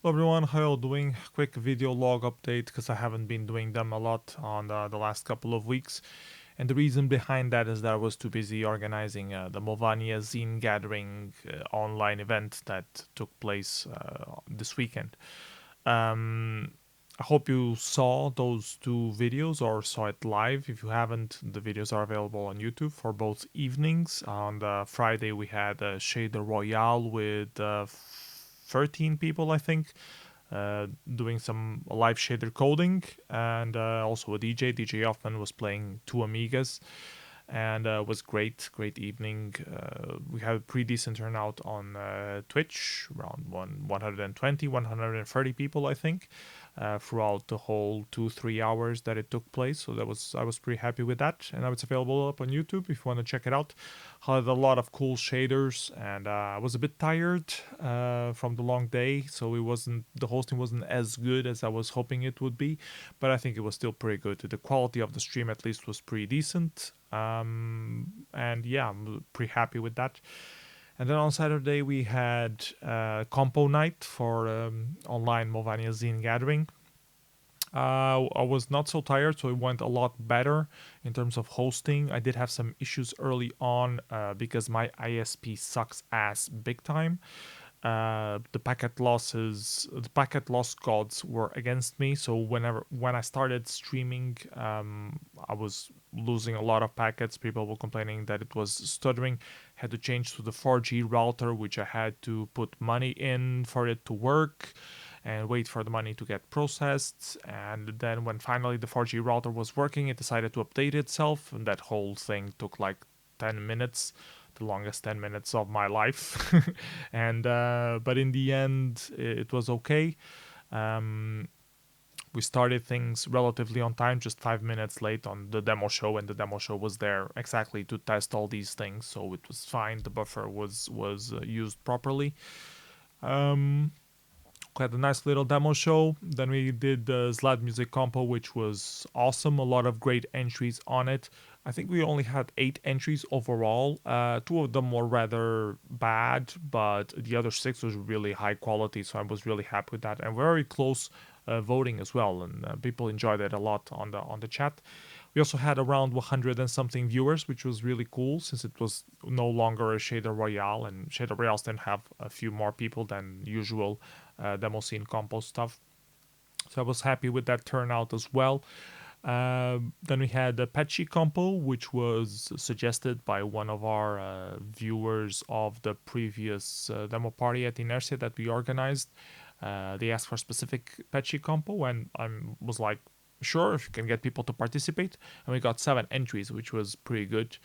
Hello everyone, how you doing? Quick video log update because I haven't been doing them a lot on the last couple of weeks. And the reason behind that is that I was too busy organizing the Molvania Zine Gathering online event that took place this weekend. Um, I hope you saw those two videos or saw it live. If you haven't, the videos are available on YouTube for both evenings. On the Friday, we had a Shader Royale with 13 people, I think, doing some live shader coding, and also a DJ. DJ Hoffman was playing two Amigas, and was great evening. We had a pretty decent turnout on Twitch, around 120, 130 people, I think, throughout the whole 2-3 hours that it took place. So I was pretty happy with that, and now it's available up on YouTube if you want to check it out. Had a lot of cool shaders, and I was a bit tired from the long day, so the hosting wasn't as good as I was hoping it would be, but I think it was still pretty good. The quality of the stream at least was pretty decent, and yeah, I'm pretty happy with that. And then on Saturday we had compo night for online Molvania Zine gathering. I was not so tired, so it went a lot better in terms of hosting. I did have some issues early on because my ISP sucks ass big time. The packet loss gods were against me. So when I started streaming, I was losing a lot of packets. People were complaining that it was stuttering. Had to change to the 4G router, which I had to put money in for it to work and wait for the money to get processed. And then when finally the 4G router was working, it decided to update itself, and that whole thing took like 10 minutes, the longest 10 minutes of my life. And but in the end, it was okay. Um, we started things relatively on time, just 5 minutes late on the demo show, and the demo show was there exactly to test all these things, so it was fine. The buffer was used properly. Um, we had a nice little demo show. Then we did the Zlad music compo, which was awesome. A lot of great entries on it. I think we only had 8 entries overall. Two of them were rather bad, but the other 6 was really high quality. So I was really happy with that, and very close voting as well. And people enjoyed it a lot on the chat. We also had around 100 and something viewers, which was really cool since it was no longer a Shader Royale, and Shader Royales then have a few more people than usual demoscene compo stuff. So I was happy with that turnout as well. Then we had the Patchy compo, which was suggested by one of our viewers of the previous demo party at Inertia that we organized. They asked for a specific Patchy compo, and I was like, sure, if you can get people to participate. And we got 7 entries, which was pretty good.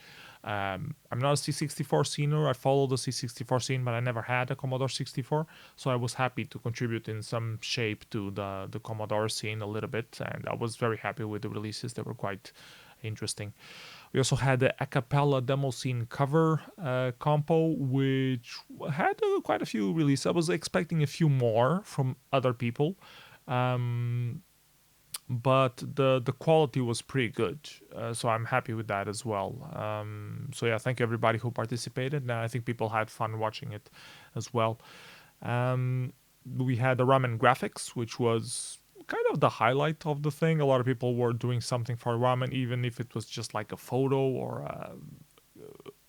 I'm not a C64 scener. I follow the C64 scene, but I never had a Commodore 64, so I was happy to contribute in some shape to the Commodore scene a little bit, and I was very happy with the releases. They were quite interesting. We also had the a cappella demo scene cover compo, which had quite a few releases. I was expecting a few more from other people. Um, but the quality was pretty good, so I'm happy with that as well. So yeah, thank you everybody who participated, and I think people had fun watching it as well. um, we had the ramen graphics, which was kind of the highlight of the thing. A lot of people were doing something for ramen, even if it was just like a photo or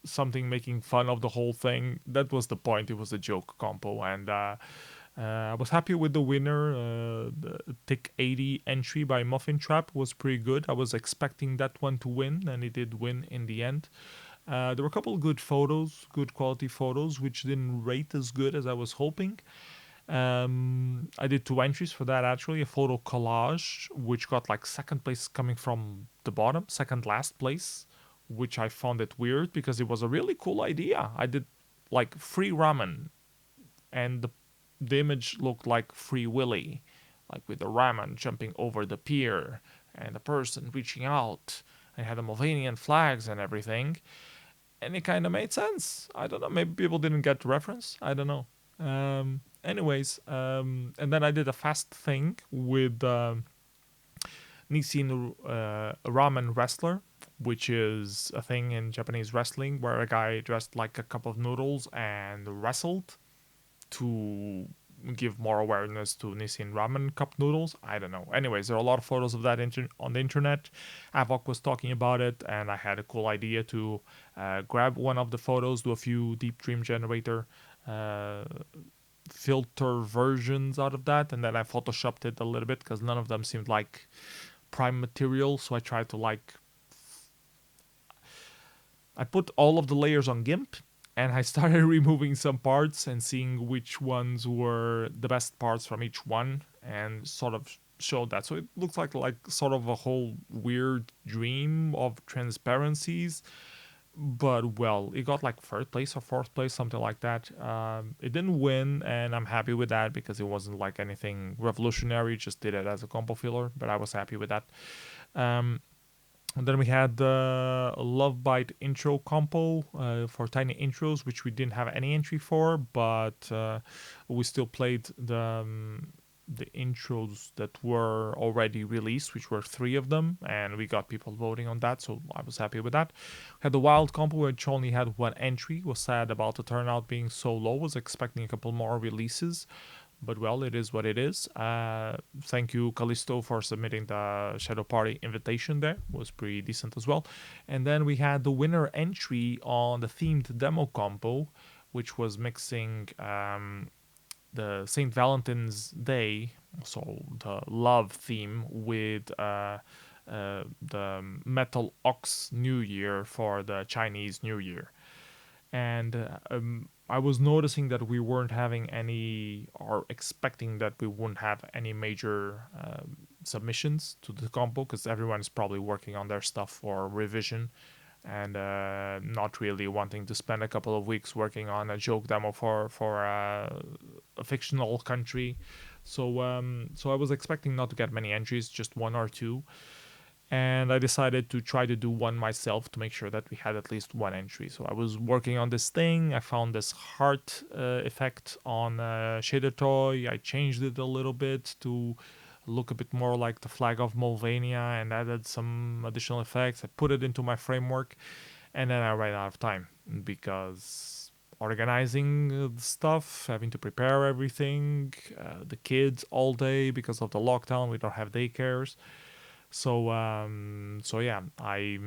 something making fun of the whole thing. That was the point. It was a joke compo, and I was happy with the winner. The Tick 80 entry by Muffin Trap was pretty good. I was expecting that one to win, and it did win in the end. There were a couple of good photos, good quality photos, which didn't rate as good as I was hoping. I did 2 entries for that actually. A photo collage, which got like second place coming from the bottom, second last place, which I found it weird because it was a really cool idea. I did like free ramen, and the image looked like Free Willy, like with the ramen jumping over the pier and the person reaching out and had the Molvanian flags and everything. And it kind of made sense. I don't know. Maybe people didn't get the reference. I don't know. And then I did a fast thing with Nissin Ramen Wrestler, which is a thing in Japanese wrestling where a guy dressed like a cup of noodles and wrestled to give more awareness to Nissin ramen cup noodles. I don't know. Anyways, there are a lot of photos of that on the internet. Avok was talking about it, and I had a cool idea to grab one of the photos, do a few Deep Dream Generator uh, filter versions out of that, and then I photoshopped it a little bit because none of them seemed like prime material. So I tried to I put all of the layers on GIMP, and I started removing some parts and seeing which ones were the best parts from each one, and sort of showed that. So it looks like sort of a whole weird dream of transparencies. But well, it got like third place or fourth place, something like that. It didn't win, and I'm happy with that because it wasn't like anything revolutionary. Just did it as a compo filler, but I was happy with that. Um, and then we had the Love Bite intro compo for tiny intros, which we didn't have any entry for, but we still played the intros that were already released, which were three of them, and we got people voting on that, so I was happy with that. We had the Wild compo, which only had one entry. Was sad about the turnout being so low. Was expecting a couple more releases. But well, it is what it is. Thank you, Callisto, for submitting the Shadow Party invitation there. Was pretty decent as well. And then we had the winner entry on the themed demo compo, which was mixing the St. Valentine's Day, so the love theme, with the Metal Ox New Year for the Chinese New Year. And I was noticing that we weren't having any, or expecting that we wouldn't have any major submissions to the compo because everyone's probably working on their stuff for revision and not really wanting to spend a couple of weeks working on a joke demo for a fictional country. So I was expecting not to get many entries, just one or two, and I decided to try to do one myself to make sure that we had at least one entry. So I was working on this thing. I found this heart effect on Shader Toy. I changed it a little bit to look a bit more like the flag of Molvania and added some additional effects. I put it into my framework, and then I ran out of time because organizing the stuff, having to prepare everything, the kids all day because of the lockdown. We don't have daycares. So yeah, I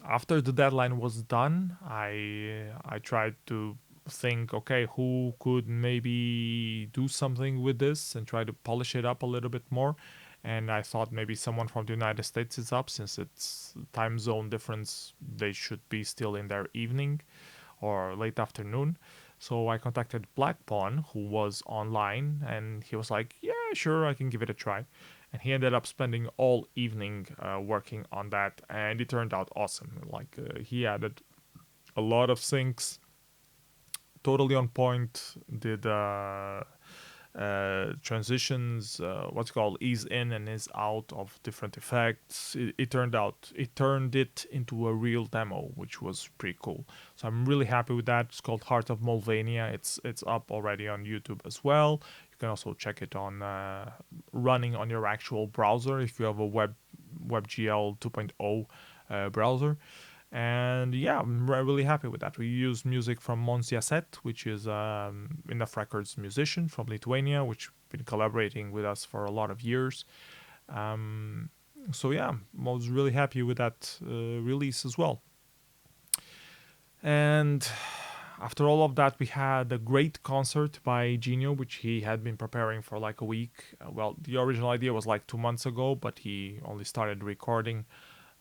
after the deadline was done, I tried to think, okay, who could maybe do something with this and try to polish it up a little bit more. And I thought maybe someone from the United States is up, since it's time zone difference. They should be still in their evening or late afternoon. So I contacted Black Pawn, who was online, and he was like, "Yeah, sure, I can give it a try." And he ended up spending all evening working on that, and it turned out awesome. Like he added a lot of syncs, totally on point. Did transitions, what's called ease in and ease out of different effects. It turned it into a real demo, which was pretty cool. So I'm really happy with that. It's called Heart of Molvania. It's up already on YouTube as well. You can also check it on running on your actual browser if you have a WebGL 2.0 browser. And yeah, I'm really happy with that. We used music from Monsiaset, which is Enough Records musician from Lithuania, which been collaborating with us for a lot of years. So yeah, I was really happy with that release as well. And after all of that, we had a great concert by Genio, which he had been preparing for like a week. Well, the original idea was like 2 months ago, but he only started recording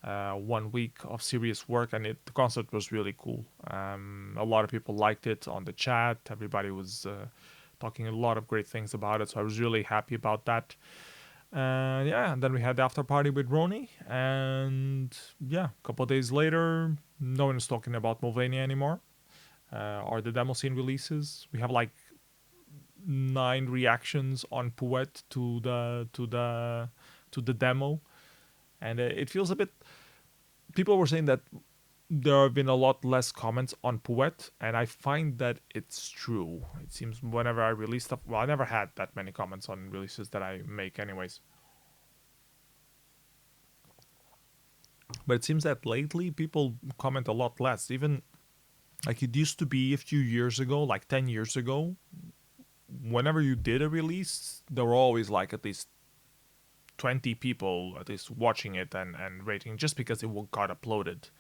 1 week of serious work, and the concert was really cool. A lot of people liked it on the chat. Everybody was talking a lot of great things about it, so I was really happy about that. Yeah, and then we had the after party with Roni, and yeah, a couple of days later, no one is talking about Mulvania anymore, or the demoscene releases. We have like 9 reactions on Puet to the demo, and it feels a bit. People were saying that there have been a lot less comments on Puet, and I find that it's true. It seems whenever I release stuff, well, I never had that many comments on releases that I make, anyways. But it seems that lately people comment a lot less. Even like it used to be a few years ago, like 10 years ago, whenever you did a release, there were always like at least 20 people at least watching it and rating just because it got uploaded.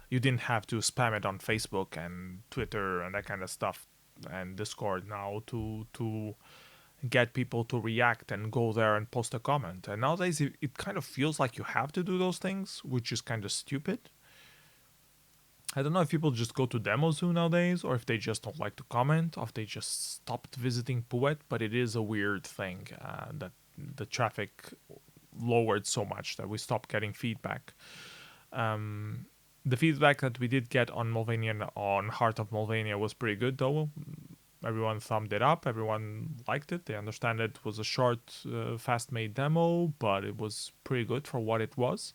You didn't have to spam it on Facebook and Twitter and that kind of stuff and Discord now to get people to react and go there and post a comment. And nowadays it kind of feels like you have to do those things, which is kind of stupid. I don't know if people just go to Demozoo nowadays or if they just don't like to comment or if they just stopped visiting Puet, but it is a weird thing that the traffic lowered so much that we stopped getting feedback. The feedback that we did get on Molvania, on Heart of Molvania, was pretty good though. Everyone thumbed it up. Everyone liked it. They understand it was a short, fast-made demo, but it was pretty good for what it was.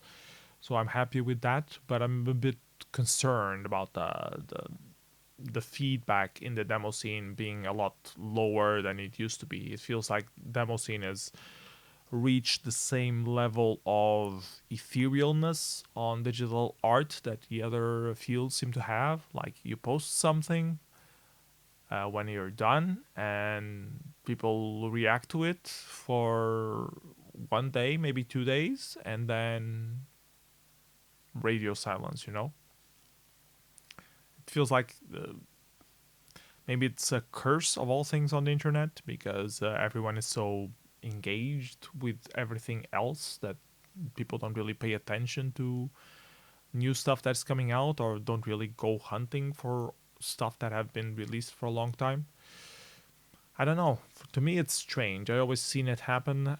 So I'm happy with that. But I'm a bit concerned about the feedback in the demo scene being a lot lower than it used to be. It feels like demo scene has reached the same level of etherealness on digital art that the other fields seem to have. Like you post something when you're done and people react to it for 1 day, maybe 2 days, and then radio silence, you know? It feels like maybe it's a curse of all things on the internet because everyone is so engaged with everything else that people don't really pay attention to new stuff that's coming out or don't really go hunting for stuff that have been released for a long time. I don't know. To me, it's strange. I always seen it happen,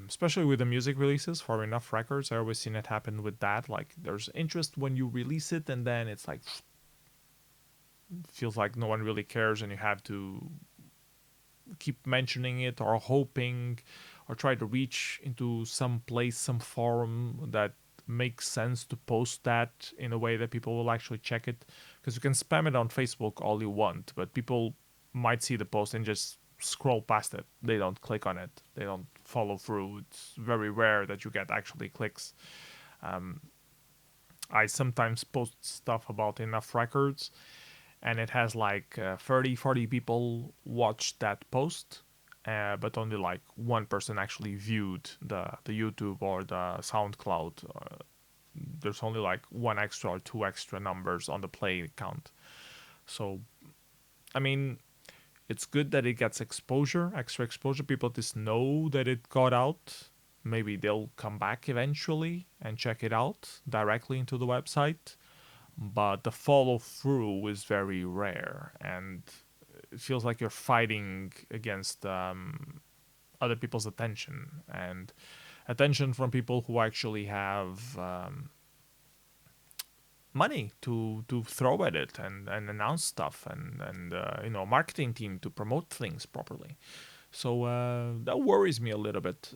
especially with the music releases for enough records. I always seen it happen with that. Like, there's interest when you release it, and then it's like feels like no one really cares, and you have to keep mentioning it or hoping or try to reach into some place, some forum that makes sense to post that in a way that people will actually check it. Because you can spam it on Facebook all you want, but people might see the post and just scroll past it. They don't click on it. They don't follow through. It's very rare that you get actually clicks. I sometimes post stuff about enough records and it has like 30, 40 people watched that post, but only like one person actually viewed the YouTube or the SoundCloud. There's only like one extra or two extra numbers on the play count. So, I mean, it's good that it gets exposure, extra exposure. People just know that it got out. Maybe they'll come back eventually and check it out directly into the website. But the follow through is very rare, and it feels like you're fighting against other people's attention and attention from people who actually have money to throw at it and announce stuff and marketing team to promote things properly. So that worries me a little bit.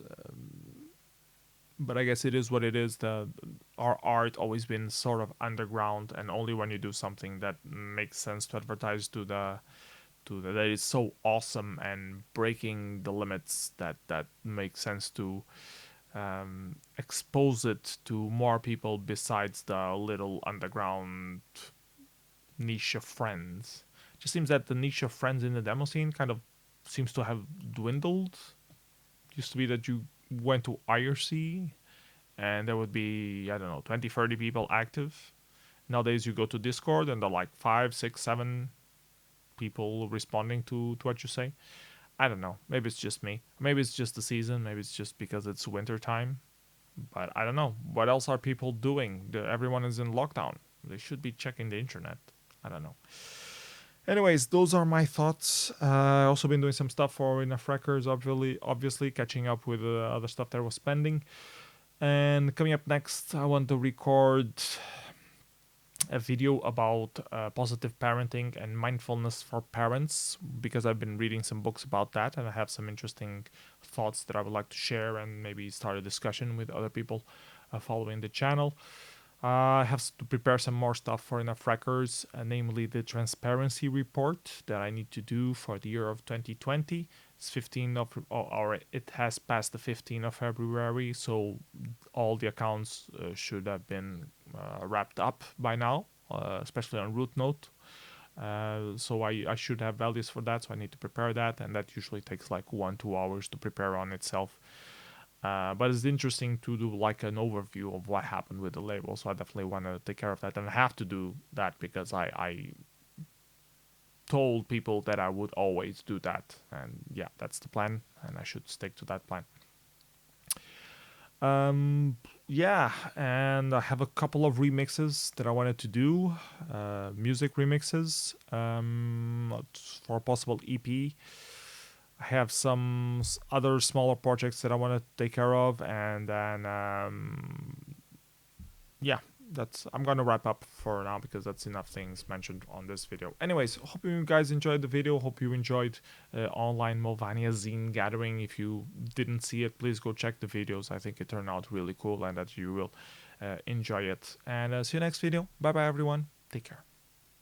But I guess it is what it is. Our art always been sort of underground, and only when you do something that makes sense to advertise that is so awesome and breaking the limits that makes sense to expose it to more people besides the little underground niche of friends. Just seems that the niche of friends in the demo scene kind of seems to have dwindled. Used to be that you went to IRC and there would be, I don't know, 20, 30 people active. Nowadays you go to Discord and there are like 5, 6, 7 people responding to what you say. I don't know. Maybe it's just me. Maybe it's just the season. Maybe it's just because it's winter time. But I don't know. What else are people doing? Everyone is in lockdown. They should be checking the internet. I don't know. Anyways, those are my thoughts. I also been doing some stuff for Enough Records, obviously catching up with other stuff that was pending. And coming up next, I want to record a video about positive parenting and mindfulness for parents because I've been reading some books about that and I have some interesting thoughts that I would like to share and maybe start a discussion with other people following the channel. I have to prepare some more stuff for Enough Records, namely the transparency report that I need to do for the year of 2020. It's 15 of, or it has passed the 15th of February, so all the accounts should have been wrapped up by now, especially on root note. So I should have values for that, so I need to prepare that, and that usually takes like 1-2 hours to prepare on itself. But it's interesting to do like an overview of what happened with the label, so I definitely want to take care of that, and I have to do that because I told people that I would always do that, and yeah, that's the plan, and I should stick to that plan. Um, yeah, and I have a couple of remixes that I wanted to do, music remixes, for a possible EP. I have some other smaller projects that I want to take care of, and then yeah, that's I'm gonna wrap up for now because that's enough things mentioned on this video. Anyways, hope you guys enjoyed the video. Hope you enjoyed online Molvania zine gathering. If you didn't see it, please go check the videos. I think it turned out really cool and that you will enjoy it. And see you next video. Bye bye everyone. Take care.